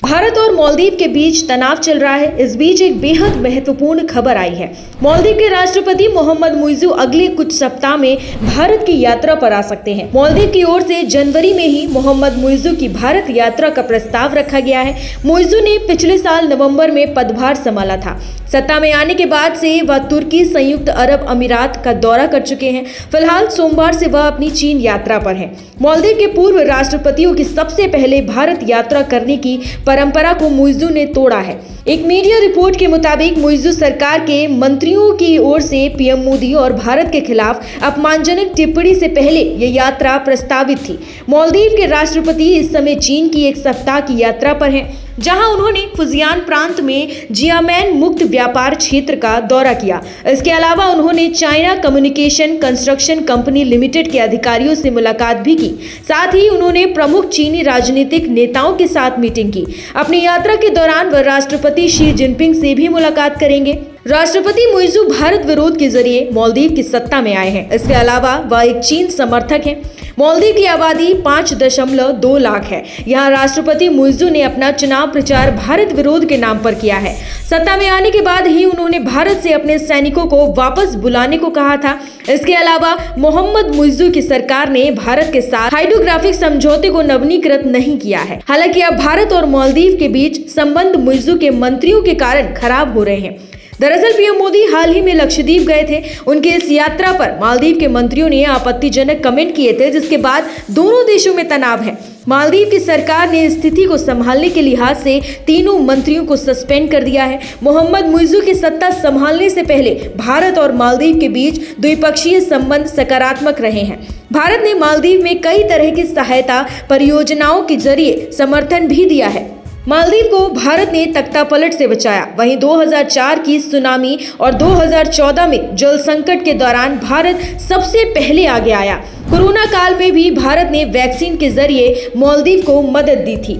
भारत और मालदीव के बीच तनाव चल रहा है। इस बीच एक बेहद महत्वपूर्ण खबर आई है। मालदीव के राष्ट्रपति मोहम्मद मुइज़्ज़ू अगले कुछ सप्ताह में भारत की यात्रा पर आ सकते हैं। मालदीव की ओर से जनवरी में ही मोहम्मद मुइज़्ज़ू की भारत यात्रा का प्रस्ताव रखा गया है। मुइज़्ज़ू ने पिछले साल नवंबर में पदभार संभाला था। सत्ता में आने के बाद से वह तुर्की, संयुक्त अरब अमीरात का दौरा कर चुके हैं। फिलहाल सोमवार से वह अपनी चीन यात्रा पर हैं। मालदीव के पूर्व राष्ट्रपतियों की सबसे पहले भारत यात्रा करने की परंपरा को मुइज़्ज़ू ने तोड़ा है। एक मीडिया रिपोर्ट के मुताबिक मुइज़्ज़ू सरकार के मंत्रियों की ओर से पीएम मोदी और भारत के खिलाफ अपमानजनक टिप्पणी से पहले यह यात्रा प्रस्तावित थी। मालदीव के राष्ट्रपति इस समय चीन की एक सप्ताह की यात्रा पर हैं, जहां उन्होंने फुजियान प्रांत में जियामैन मुक्त व्यापार क्षेत्र का दौरा किया। इसके अलावा उन्होंने China communication construction company limited के अधिकारियों से मुलाकात भी की। साथ ही उन्होंने प्रमुख चीनी राजनीतिक नेताओं के साथ मीटिंग की। अपनी यात्रा के दौरान वह राष्ट्रपति शी जिनपिंग से भी मुलाकात करेंगे। राष्ट्रपति मुइज़्ज़ू भारत विरोध के जरिए मालदीव की सत्ता में आए हैं। इसके अलावा वह एक चीन समर्थक हैं। मालदीव की आबादी 5.2 लाख है। यहाँ राष्ट्रपति मुइज़्ज़ू ने अपना चुनाव प्रचार भारत विरोध के नाम पर किया है। सत्ता में आने के बाद ही उन्होंने भारत से अपने सैनिकों को वापस बुलाने को कहा था। इसके अलावा मोहम्मद मुइज़्ज़ू की सरकार ने भारत के साथ हाइड्रोग्राफिक समझौते को नवीनीकृत नहीं किया है। हालांकि अब भारत और मालदीव के बीच संबंध मुइज़्ज़ू के मंत्रियों के कारण खराब हो रहे हैं। दरअसल पीएम मोदी हाल ही में लक्षद्वीप गए थे। उनके इस यात्रा पर मालदीव के मंत्रियों ने आपत्तिजनक कमेंट किए थे, जिसके बाद दोनों देशों में तनाव है। मालदीव की सरकार ने स्थिति को संभालने के लिहाज से तीनों मंत्रियों को सस्पेंड कर दिया है। मोहम्मद मुइज़्ज़ू की सत्ता संभालने से पहले भारत और मालदीव के बीच द्विपक्षीय संबंध सकारात्मक रहे हैं। भारत ने मालदीव में कई तरह की सहायता परियोजनाओं के जरिए समर्थन भी दिया है। मालदीव को भारत ने तख्तापलट से बचाया। वहीं 2004 की सुनामी और 2014 में जल संकट के दौरान भारत सबसे पहले आगे आया। कोरोना काल में भी भारत ने वैक्सीन के जरिए मालदीव को मदद दी थी।